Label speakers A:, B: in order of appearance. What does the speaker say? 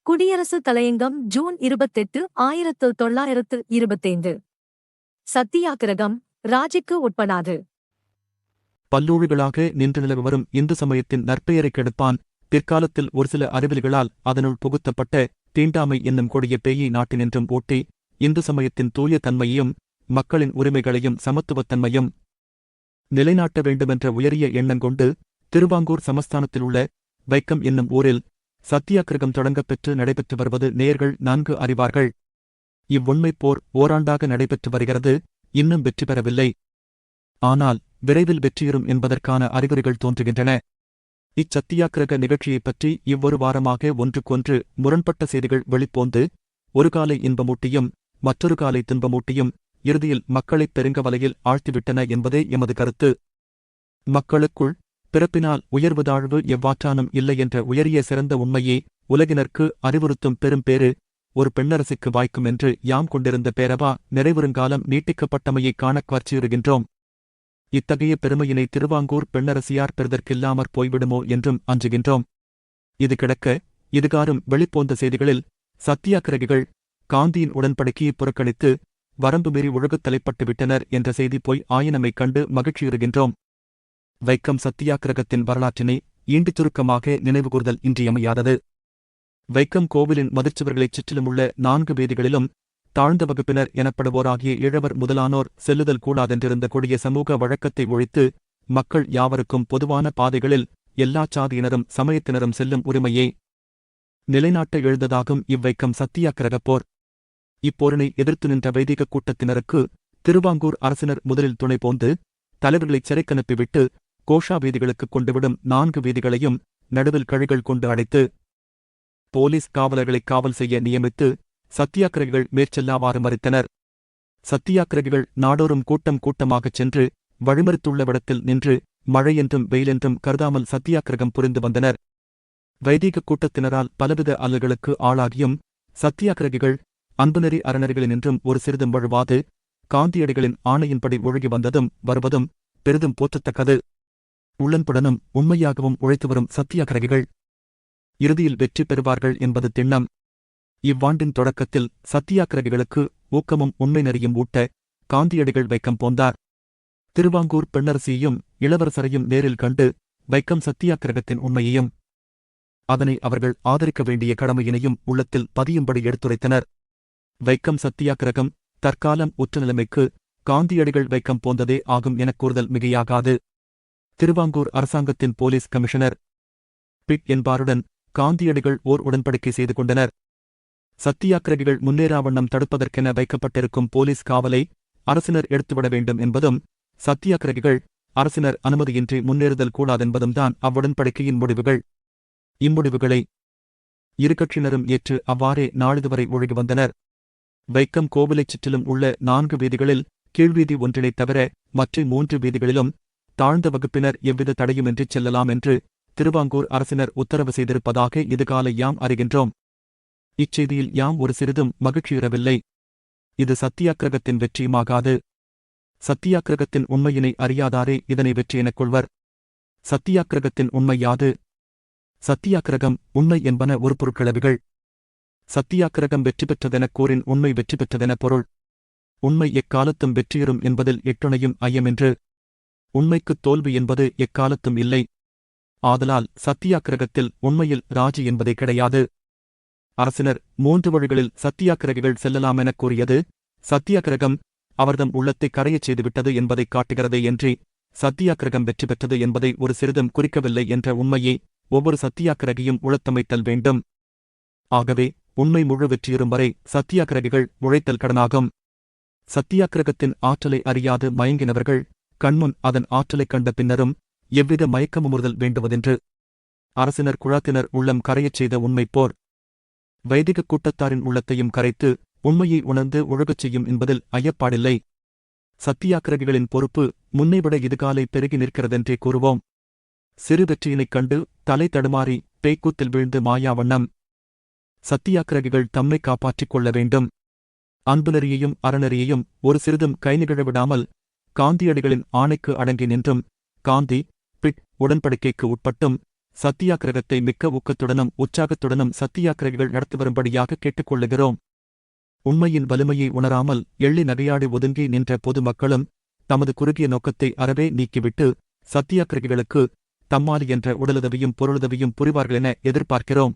A: குடியரசு தலையங்கம் ஜூன் 28, 1925. சத்தியாகிரகம் ராஜிக்கு உட்படாது.
B: பல்லூழிகளாக நின்று நிலவு வரும் இந்து சமயத்தின் நற்பெயரைக் கெடுப்பான். பிற்காலத்தில் ஒருசில அறிவிலிகளால் அதனுள் புகுத்தப்பட்ட தீண்டாமை என்னும் கொடிய பேயை நாட்டினின்றும் ஓட்டி இந்து சமயத்தின் தூய தன்மையையும் மக்களின் உரிமைகளையும் சமத்துவத்தன்மையும் நிலைநாட்ட வேண்டுமென்ற உயரிய எண்ணங்கொண்டு திருவாங்கூர் சமஸ்தானத்திலுள்ள வைக்கம் என்னும் ஊரில் சத்தியாகிரகம் தொடங்கப்பெற்று நடைபெற்று வருவது நேயர்கள் நன்கு அறிவார்கள். இவ்வுண்மைப் போர் ஓராண்டாக நடைபெற்று வருகிறது. இன்னும் வெற்றி பெறவில்லை. ஆனால் விரைவில் வெற்றியுறும் என்பதற்கான அறிகுறிகள் தோன்றுகின்றன. இச்சத்தியாகிரக நிகழ்ச்சியைப் பற்றி இவ்வொரு வாரமாக ஒன்றுக்கொன்று முரண்பட்ட செய்திகள் வெளிப்போந்து ஒரு காலை இன்பமூட்டியும் மற்றொரு காலை துன்பமூட்டியும் இறுதியில் மக்களைப் பெருங்கவலையில் ஆழ்த்திவிட்டன என்பதே எமது கருத்து. மக்களுக்குள் பிறப்பினால் உயர்வு தாழ்வு எவ்வாற்றானும் இல்லை என்ற உயரிய சிறந்த உண்மையே உலகினருக்கு அறிவுறுத்தும் பெரும் பேறு ஒரு பெண்ணரசிக்கு வாய்க்கும் என்று யாம் கொண்டிருந்த பேரவா நிறைவுறுங்காலம் நீட்டிக்கப்பட்டமையைக் காணக் கவர்ச்சியுறுகின்றோம். இத்தகைய பெருமையினை திருவாங்கூர் பெண்ணரசியார் பெறுதற்கில்லாமற் போய்விடுமோ என்றும் அஞ்சுகின்றோம். இது கிடக்க இதுகாரும் வெளிப்போந்த செய்திகளில் சத்தியாகிரகிகள் காந்தியின் உடன்படிக்கையை புறக்கணித்து வரம்பு மீறி ஒழுகத் தலைப்பட்டுவிட்டனர் என்ற செய்தி போய் ஆயினமைக் கண்டு மகிழ்ச்சியுறுகின்றோம். வைக்கம் சத்தியாகிரகத்தின் வரலாற்றினை ஈண்டுச் சுருக்கமாக நினைவுகூர்தல் இன்றியமையாதது. வைக்கம் கோவிலின் மதிர்ச்சுவர்களைச் சுற்றிலுமுள்ள 4 வீதிகளிலும் தாழ்ந்த வகுப்பினர் எனப்படுவோராகிய இழவர் முதலானோர் செல்லுதல் கூடாதென்றிருந்த கொடிய சமூக வழக்கத்தை ஒழித்து மக்கள் யாவருக்கும் பொதுவான பாதைகளில் எல்லாச் சாதியினரும் சமயத்தினரும் செல்லும் உரிமையை நிலைநாட்ட எழுந்ததாகும் இவ்வைக்கம் சத்தியாகிரகப் போர். இப்போரினை எதிர்த்து நின்ற வைதிக கூட்டத்தினருக்கு திருவாங்கூர் அரசினர் முதலில் துணை போந்து தலைவர்களைச் சிறைக்கனுப்பிவிட்டு கோஷா வீதிகளுக்குக் கொண்டுவிடும் 4 வீதிகளையும் நடுவில் கழிகள் கொண்டு அடைத்து போலீஸ் காவலர்களைக் காவல் செய்ய நியமித்து சத்தியாகிரகிகள் மேற்செல்லாவாறு மறித்தனர். சத்தியாகிரகிகள் நாடோறும் கூட்டம் கூட்டமாகச் சென்று வழிமறித்துள்ளவிடத்தில் நின்று மழையென்றும் வெயிலென்றும் கருதாமல் சத்தியாகிரகம் புரிந்து வந்தனர். வைதிக கூட்டத்தினரால் பலவித அல்லல்களுக்கு ஆளாகியும் சத்தியாகிரகிகள் அன்புநெறி அறநெறிகளினின்றும் ஒரு சிறிதும் வழுவாது காந்தியடிகளின் ஆணையின்படி ஒழுகி வந்ததும் வருவதும் பெரிதும் போற்றத்தக்கது. உள்ளன்புடனும் உண்மையாகவும் உழைத்து வரும் சத்தியாகிரகிகள் இறுதியில் வெற்றி பெறுவார்கள் என்பது திண்ணம். இவ்வாண்டின் தொடக்கத்தில் சத்தியாகிரகிகளுக்கு ஊக்கமும் உண்மை நெறியும் ஊட்ட காந்தியடிகள் வைக்கம் போந்தார். திருவாங்கூர் பெண்ணரசியையும் இளவரசரையும் நேரில் கண்டு வைக்கம் சத்தியாகிரகத்தின் உண்மையையும் அதனை அவர்கள் ஆதரிக்க வேண்டிய கடமையினையும் உள்ளத்தில் பதியும்படி எடுத்துரைத்தனர். வைக்கம் சத்தியாகிரகம் தற்காலம் உற்ற நிலைமைக்கு காந்தியடிகள் வைக்கம் போந்ததே ஆகும் எனக் கூறுதல் மிகையாகாது. திருவாங்கூர் அரசாங்கத்தின் போலீஸ் கமிஷனர் பிட் என்பாருடன் காந்தியடிகள் ஓர் உடன்படிக்கை செய்து கொண்டனர். சத்தியாகிரகிகள் முன்னேறாவண்ணம் தடுப்பதற்கென வைக்கப்பட்டிருக்கும் போலீஸ் காவலை அரசினர் எடுத்துவிட வேண்டும் என்பதும் சத்தியாகிரகிகள் அரசினர் அனுமதியின்றி முன்னேறுதல் கூடாதென்பதும் தான் அவ்வுடன்படிக்கையின் முடிவுகள். இம்முடிவுகளை இரு கட்சியினரும் ஏற்று அவ்வாறே நாளிதுவரை ஒழுகி வந்தனர். வைக்கம் கோவிலைச் சுற்றிலும் உள்ள 4 வீதிகளில் கீழ்வீதி ஒன்றினைத் தவிர மற்ற 3 வீதிகளிலும் தாழ்ந்த வகுப்பினர் எவ்வித தடையுமின்றி செல்லலாம் என்று திருவாங்கூர் அரசினர் உத்தரவு செய்திருப்பதாக இதுகாலை யாம் அறிகின்றோம். இச்செய்தியில் யாம் ஒரு சிறிதும் மகிழ்ச்சியுறவில்லை. இது சத்தியாகிரகத்தின் வெற்றியுமாகாது. சத்தியாகிரகத்தின் உண்மையினை அறியாதாரே இதனை வெற்றி எனக் கொள்வர். சத்தியாகிரகத்தின் உண்மை யாது? சத்தியாகிரகம் உண்மை என்பன ஒரு பொருட்கிளவிகள். சத்தியாகிரகம் வெற்றி பெற்றதெனக் கூறின் உண்மை வெற்றி பெற்றதென பொருள். உண்மை எக்காலத்தும் வெற்றியுறும் என்பதில் எட்டுணையும் ஐயமென்று. உண்மைக்குத் தோல்வி என்பது எக்காலத்தும் இல்லை. ஆதலால் சத்தியாகிரகத்தில் உண்மையில் ராஜி என்பதே கிடையாது. அரசினர் 3 வழிகளில் சத்தியாகிரகிகள் செல்லலாமெனக் கூறியது சத்தியாகிரகம் அவர்தம் உள்ளத்தை கரையச் செய்துவிட்டது என்பதைக் காட்டுகிறதே என்றி சத்தியாகிரகம் வெற்றி பெற்றது என்பதை ஒரு சிறிதும் குறிக்கவில்லை என்ற உண்மையை ஒவ்வொரு சத்தியாகிரகியும் உளத்தமைத்தல் வேண்டும். ஆகவே உண்மை முழு வெற்றியுறும் வரை சத்தியாகிரகிகள் உழைத்தல் கடனாகும். சத்தியாகிரகத்தின் ஆற்றலை அறியாது மயங்கினவர்கள் கண்முன் அதன் ஆற்றலைக் கண்ட பின்னரும் எவ்வித மயக்கமுறுதல் வேண்டுவதென்று அரசினர் குழாத்தினர் உள்ளம் கரையச் செய்த உண்மைப் போர் வைதிக கூட்டத்தாரின் உள்ளத்தையும் கரைத்து உண்மையை உணர்ந்து ஒழுகச் செய்யும் என்பதில் ஐயப்பாடில்லை. சத்தியாகிரகிகளின் பொறுப்பு முன்னைவிட இதுகாலை பெருகி நிற்கிறதென்றே கூறுவோம். சிறு வெற்றியினைக் கண்டு தலை தடுமாறி பேய்க்கூத்தில் வீழ்ந்து மாயாவண்ணம் சத்தியாகிரகிகள் தம்மை காப்பாற்றிக் கொள்ள வேண்டும். அன்புநெறியையும் அறநெறியையும் ஒரு சிறிதும் கைநிகழவிடாமல் காந்தியடிகளின் ஆணைக்கு அடங்கி நின்றும் காந்தி பிட் உடன்படிக்கைக்கு உட்பட்டும் சத்தியாகிரகத்தை மிக்க ஊக்கத்துடனும் உற்சாகத்துடனும் சத்தியாகிரகிகள் நடத்தி வரும்படியாக கேட்டுக்கொள்ளுகிறோம். உண்மையின் வலிமையை உணராமல் எள்ளி நகையாடி ஒதுங்கி நின்ற பொதுமக்களும் தமது குறுகிய நோக்கத்தை அறவே நீக்கிவிட்டு சத்தியாகிரகிகளுக்கு தம்மால் என்ற உடலுதவியும் பொருளுதவியும் புரிவார்களென எதிர்பார்க்கிறோம்.